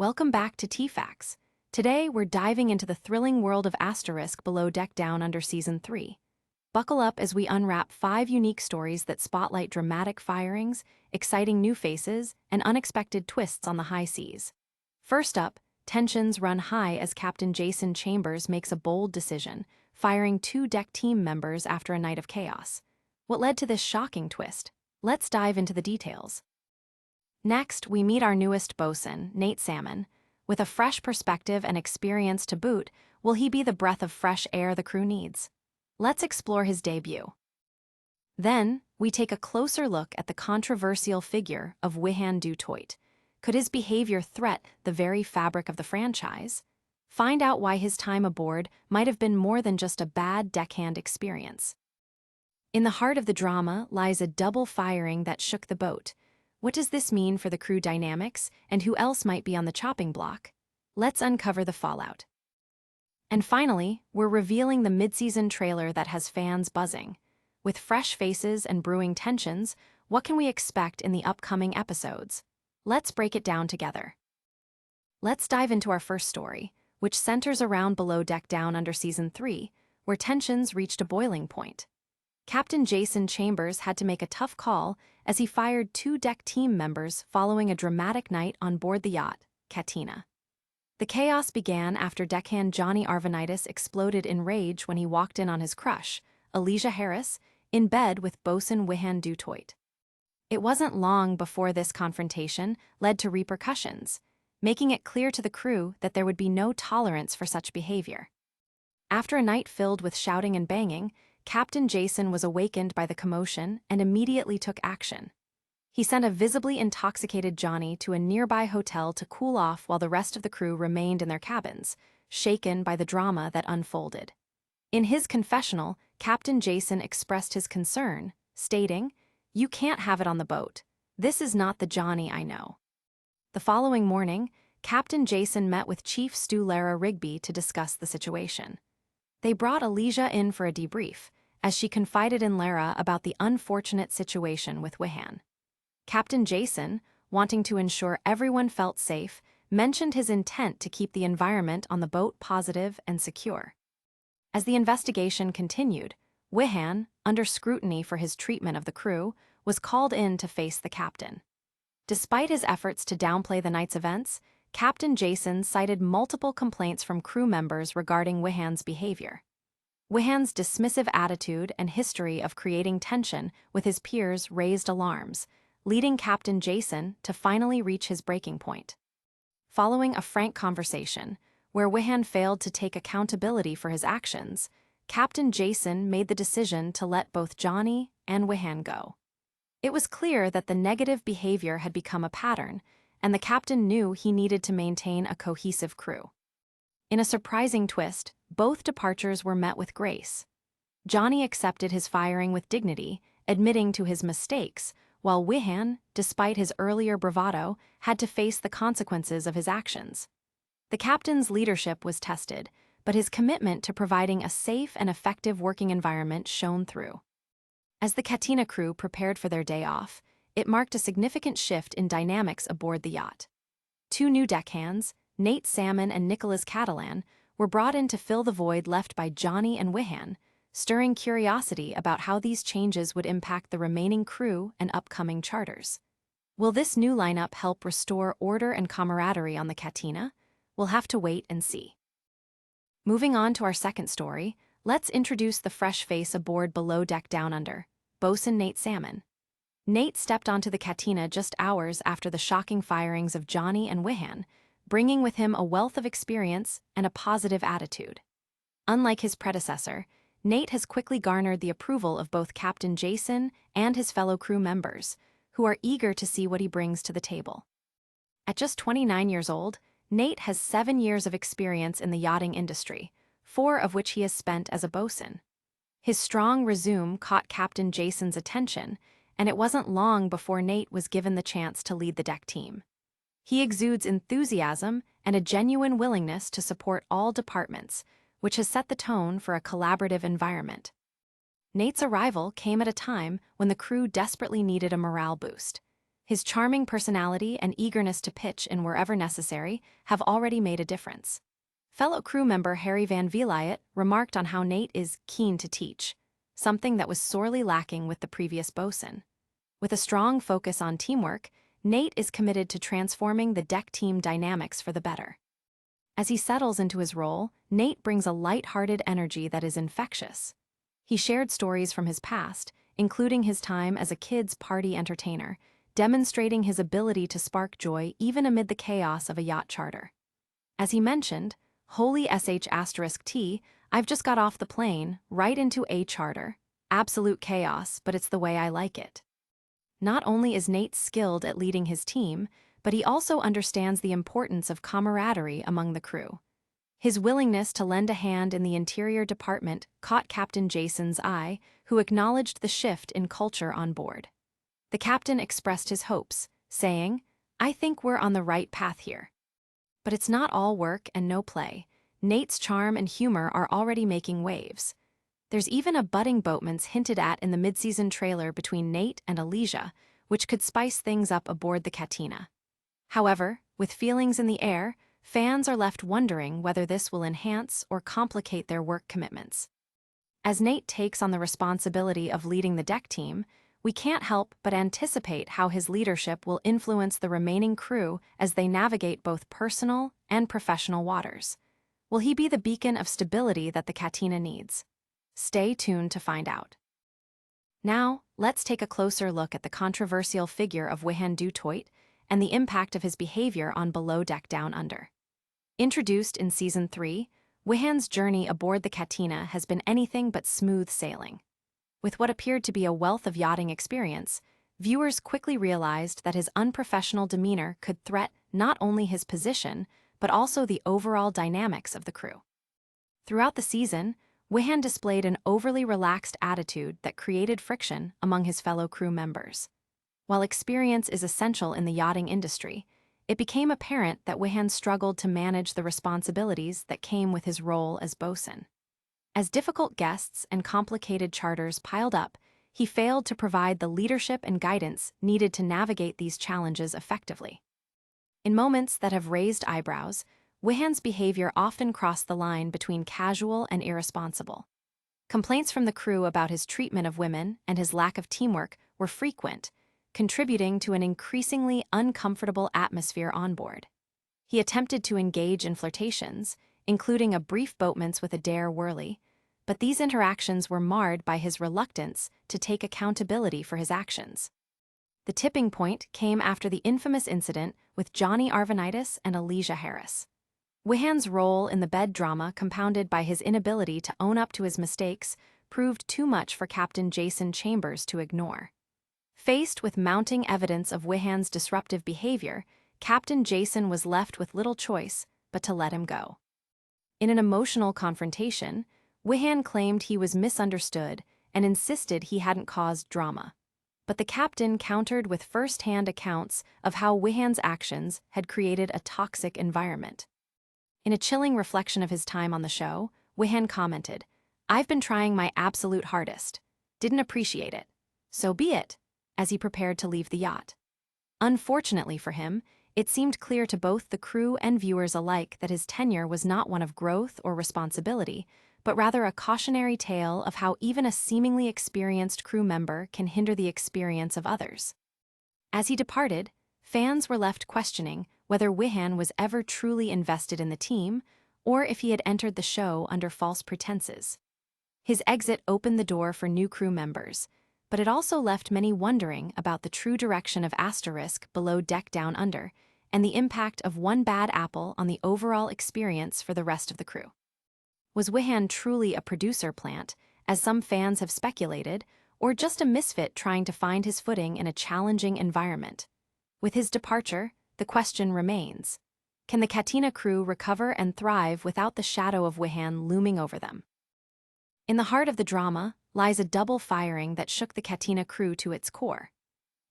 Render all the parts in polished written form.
Welcome back to T-Facts. Today, we're diving into the thrilling world of Asterisk Below Deck Down Under Season 3. Buckle up as we unwrap 5 unique stories that spotlight dramatic firings, exciting new faces, and unexpected twists on the high seas. First up, tensions run high as Captain Jason Chambers makes a bold decision, firing 2 deck team members after a night of chaos. What led to this shocking twist? Let's dive into the details. Next, we meet our newest bosun, Nate Salmon. With a fresh perspective and experience to boot, will he be the breath of fresh air the crew needs? Let's explore his debut. Then, we take a closer look at the controversial figure of Wihan Toit. Could his behavior threat the very fabric of the franchise? Find out why his time aboard might have been more than just a bad deckhand experience. In the heart of the drama lies a double firing that shook the boat. What does this mean for the crew dynamics, and who else might be on the chopping block? Let's uncover the fallout. And finally, we're revealing the midseason trailer that has fans buzzing. With fresh faces and brewing tensions, what can we expect in the upcoming episodes? Let's break it down together. Let's dive into our first story, which centers around Below Deck Down Under Season 3, where tensions reached a boiling point. Captain Jason Chambers had to make a tough call as he fired 2 deck team members following a dramatic night on board the yacht, Katina. The chaos began after deckhand Johnny Arvanitis exploded in rage when he walked in on his crush, Alicia Harris, in bed with bosun Wihan Toit. It wasn't long before this confrontation led to repercussions, making it clear to the crew that there would be no tolerance for such behavior. After a night filled with shouting and banging, Captain Jason was awakened by the commotion and immediately took action. He sent a visibly intoxicated Johnny to a nearby hotel to cool off while the rest of the crew remained in their cabins, shaken by the drama that unfolded. In his confessional, Captain Jason expressed his concern, stating, "You can't have it on the boat. This is not the Johnny I know." The following morning, Captain Jason met with Chief Stu Lara Rigby to discuss the situation. They brought Alicia in for a debrief, as she confided in Lara about the unfortunate situation with Wihan. Captain Jason, wanting to ensure everyone felt safe, mentioned his intent to keep the environment on the boat positive and secure. As the investigation continued, Wihan, under scrutiny for his treatment of the crew, was called in to face the captain. Despite his efforts to downplay the night's events, Captain Jason cited multiple complaints from crew members regarding Wihan's behavior. Wihan's dismissive attitude and history of creating tension with his peers raised alarms, leading Captain Jason to finally reach his breaking point. Following a frank conversation, where Wihan failed to take accountability for his actions, Captain Jason made the decision to let both Johnny and Wihan go. It was clear that the negative behavior had become a pattern, and the captain knew he needed to maintain a cohesive crew. In a surprising twist, both departures were met with grace. Johnny accepted his firing with dignity, admitting to his mistakes, while Wihan, despite his earlier bravado, had to face the consequences of his actions. The captain's leadership was tested, but his commitment to providing a safe and effective working environment shone through. As the Katina crew prepared for their day off, it marked a significant shift in dynamics aboard the yacht. 2 new deckhands, Nate Salmon and Nicholas Catalan, were brought in to fill the void left by Johnny and Wihan, stirring curiosity about how these changes would impact the remaining crew and upcoming charters. Will this new lineup help restore order and camaraderie on the Katina? We'll have to wait and see. Moving on to our second story, let's introduce the fresh face aboard Below Deck Down Under, bosun Nate Salmon. Nate stepped onto the Katina just hours after the shocking firings of Johnny and Wihan, bringing with him a wealth of experience and a positive attitude. Unlike his predecessor, Nate has quickly garnered the approval of both Captain Jason and his fellow crew members, who are eager to see what he brings to the table. At just 29 years old, Nate has 7 years of experience in the yachting industry, 4 of which he has spent as a bosun. His strong resume caught Captain Jason's attention, and it wasn't long before Nate was given the chance to lead the deck team. He exudes enthusiasm and a genuine willingness to support all departments, which has set the tone for a collaborative environment. Nate's arrival came at a time when the crew desperately needed a morale boost. His charming personality and eagerness to pitch in wherever necessary have already made a difference. Fellow crew member Harry Van Vieliet remarked on how Nate is keen to teach, something that was sorely lacking with the previous bosun. With a strong focus on teamwork, Nate is committed to transforming the deck team dynamics for the better. As he settles into his role, Nate brings a light-hearted energy that is infectious. He shared stories from his past, including his time as a kids' party entertainer, demonstrating his ability to spark joy even amid the chaos of a yacht charter. As he mentioned, "Holy sh*T, I've just got off the plane, right into a charter. Absolute chaos, but it's the way I like it." Not only is Nate skilled at leading his team, but he also understands the importance of camaraderie among the crew. His willingness to lend a hand in the interior department caught Captain Jason's eye, who acknowledged the shift in culture on board. The captain expressed his hopes, saying, "I think we're on the right path here." But it's not all work and no play. Nate's charm and humor are already making waves. There's even a budding boatman's hinted at in the mid-season trailer between Nate and Elijah, which could spice things up aboard the Katina. However, with feelings in the air, fans are left wondering whether this will enhance or complicate their work commitments. As Nate takes on the responsibility of leading the deck team, we can't help but anticipate how his leadership will influence the remaining crew as they navigate both personal and professional waters. Will he be the beacon of stability that the Katina needs? Stay tuned to find out. Now, let's take a closer look at the controversial figure of Wihan Toit and the impact of his behavior on Below Deck Down Under. Introduced in Season 3, Wihan's journey aboard the Katina has been anything but smooth sailing. With what appeared to be a wealth of yachting experience, viewers quickly realized that his unprofessional demeanor could threaten not only his position, but also the overall dynamics of the crew. Throughout the season, Wihan displayed an overly relaxed attitude that created friction among his fellow crew members. While experience is essential in the yachting industry, it became apparent that Wihan struggled to manage the responsibilities that came with his role as bosun. As difficult guests and complicated charters piled up, he failed to provide the leadership and guidance needed to navigate these challenges effectively. In moments that have raised eyebrows, Wihan's behavior often crossed the line between casual and irresponsible. Complaints from the crew about his treatment of women and his lack of teamwork were frequent, contributing to an increasingly uncomfortable atmosphere on board. He attempted to engage in flirtations, including a brief boatmance with Adair Worley, but these interactions were marred by his reluctance to take accountability for his actions. The tipping point came after the infamous incident with Johnny Arvanitis and Elijah Harris. Wihan's role in the bed drama, compounded by his inability to own up to his mistakes, proved too much for Captain Jason Chambers to ignore. Faced with mounting evidence of Wihan's disruptive behavior, Captain Jason was left with little choice but to let him go. In an emotional confrontation, Wihan claimed he was misunderstood and insisted he hadn't caused drama. But the captain countered with first-hand accounts of how Wihan's actions had created a toxic environment. In a chilling reflection of his time on the show, Wihan commented, "I've been trying my absolute hardest. Didn't appreciate it. So be it," as he prepared to leave the yacht. Unfortunately for him, it seemed clear to both the crew and viewers alike that his tenure was not one of growth or responsibility, but rather a cautionary tale of how even a seemingly experienced crew member can hinder the experience of others. As he departed, fans were left questioning whether Wihan was ever truly invested in the team or if he had entered the show under false pretenses. His exit opened the door for new crew members, but it also left many wondering about the true direction of Below Deck Down Under and the impact of one bad apple on the overall experience for the rest of the crew. Was Wihan truly a producer plant, as some fans have speculated, or just a misfit trying to find his footing in a challenging environment? With his departure, the question remains: can the Katina crew recover and thrive without the shadow of Wihan looming over them? In the heart of the drama lies a double firing that shook the Katina crew to its core.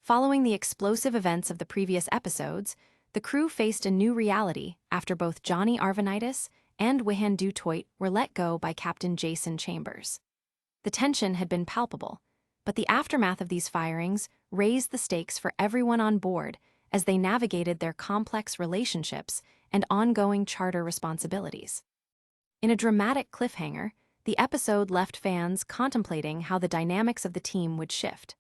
Following the explosive events of the previous episodes, the crew faced a new reality after both Johnny Arvanitis and Wihan Toit were let go by Captain Jason Chambers. The tension had been palpable, but the aftermath of these firings raised the stakes for everyone on board as they navigated their complex relationships and ongoing charter responsibilities. In a dramatic cliffhanger, the episode left fans contemplating how the dynamics of the team would shift.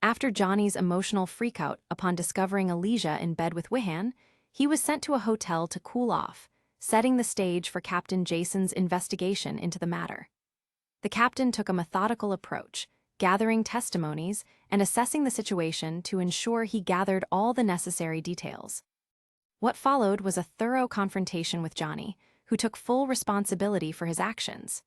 After Johnny's emotional freakout upon discovering Alicia in bed with Wihan, he was sent to a hotel to cool off, setting the stage for Captain Jason's investigation into the matter. The captain took a methodical approach, gathering testimonies and assessing the situation to ensure he gathered all the necessary details. What followed was a thorough confrontation with Johnny, who took full responsibility for his actions.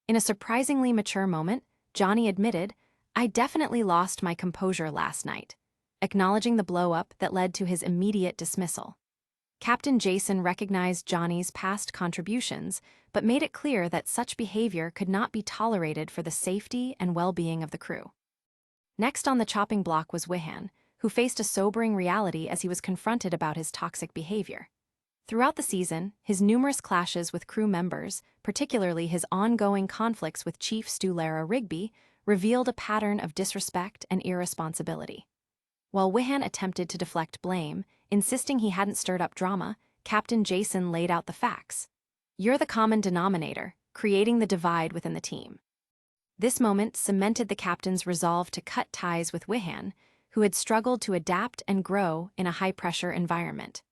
In a surprisingly mature moment, Johnny admitted, "I definitely lost my composure last night," acknowledging the blow-up that led to his immediate dismissal. Captain Jason recognized Johnny's past contributions, but made it clear that such behavior could not be tolerated for the safety and well-being of the crew. Next on the chopping block was Wihan, who faced a sobering reality as he was confronted about his toxic behavior. Throughout the season, his numerous clashes with crew members, particularly his ongoing conflicts with Chief Stewlara Rigby, revealed a pattern of disrespect and irresponsibility. While Wihan attempted to deflect blame, insisting he hadn't stirred up drama, Captain Jason laid out the facts. "You're the common denominator, creating the divide within the team." This moment cemented the captain's resolve to cut ties with Wihan, who had struggled to adapt and grow in a high-pressure environment.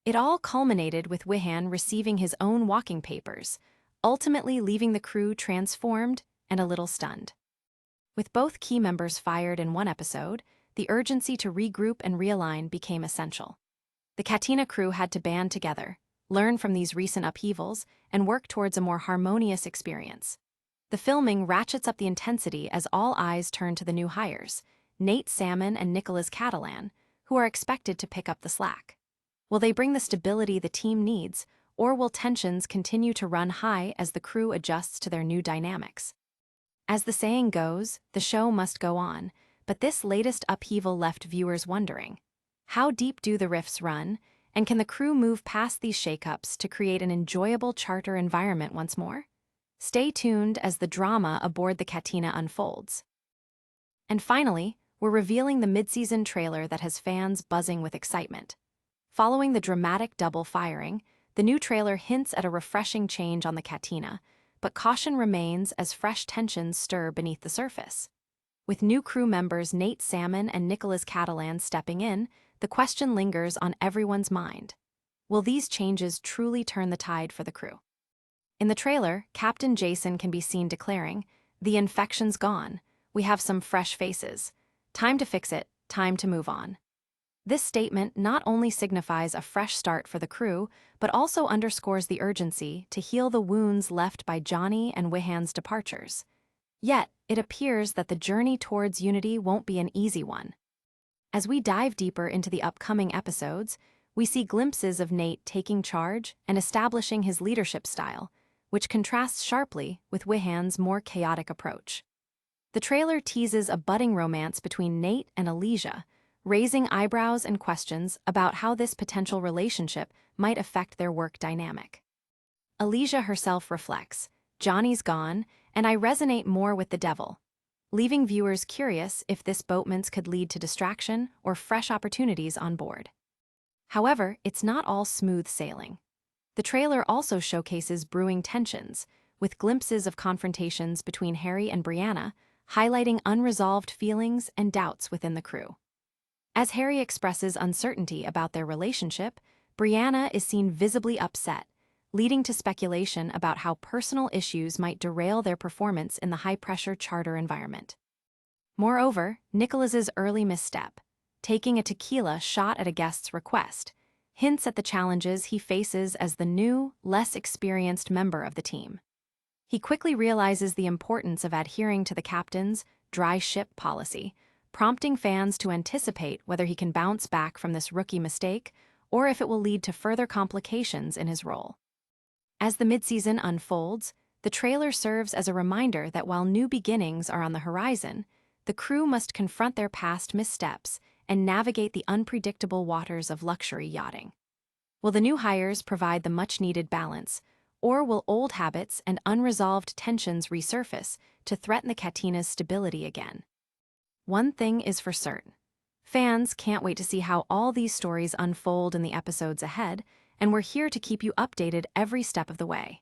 It all culminated with Wihan receiving his own walking papers, ultimately leaving the crew transformed and a little stunned. With both key members fired in one episode, the urgency to regroup and realign became essential. The Katina crew had to band together, learn from these recent upheavals, and work towards a more harmonious experience. The filming ratchets up the intensity as all eyes turn to the new hires, Nate Salmon and Nicholas Catalan, who are expected to pick up the slack. Will they bring the stability the team needs, or will tensions continue to run high as the crew adjusts to their new dynamics? As the saying goes, the show must go on, but this latest upheaval left viewers wondering, how deep do the rifts run, and can the crew move past these shakeups to create an enjoyable charter environment once more? Stay tuned as the drama aboard the Katina unfolds. And finally, we're revealing the mid-season trailer that has fans buzzing with excitement. Following the dramatic double firing, the new trailer hints at a refreshing change on the Katina, but caution remains as fresh tensions stir beneath the surface. With new crew members Nate Salmon and Nicholas Catalan stepping in, the question lingers on everyone's mind. Will these changes truly turn the tide for the crew? In the trailer, Captain Jason can be seen declaring, "The infection's gone. We have some fresh faces. Time to fix it, time to move on." This statement not only signifies a fresh start for the crew, but also underscores the urgency to heal the wounds left by Johnny and Wihan's departures. Yet, it appears that the journey towards unity won't be an easy one. As we dive deeper into the upcoming episodes, we see glimpses of Nate taking charge and establishing his leadership style, which contrasts sharply with Wihan's more chaotic approach. The trailer teases a budding romance between Nate and Alicia, raising eyebrows and questions about how this potential relationship might affect their work dynamic. Alicia herself reflects, "Johnny's gone, and I resonate more with the devil," leaving viewers curious if this boatman's could lead to distraction or fresh opportunities on board. However, it's not all smooth sailing. The trailer also showcases brewing tensions, with glimpses of confrontations between Harry and Brianna, highlighting unresolved feelings and doubts within the crew. As Harry expresses uncertainty about their relationship, Brianna is seen visibly upset, leading to speculation about how personal issues might derail their performance in the high-pressure charter environment. Moreover, Nicholas's early misstep, taking a tequila shot at a guest's request, hints at the challenges he faces as the new, less experienced member of the team. He quickly realizes the importance of adhering to the captain's dry ship policy, prompting fans to anticipate whether he can bounce back from this rookie mistake or if it will lead to further complications in his role. As the mid-season unfolds, the trailer serves as a reminder that while new beginnings are on the horizon, the crew must confront their past missteps and navigate the unpredictable waters of luxury yachting. Will the new hires provide the much-needed balance, or will old habits and unresolved tensions resurface to threaten the Katina's stability again? One thing is for certain. Fans can't wait to see how all these stories unfold in the episodes ahead, and we're here to keep you updated every step of the way.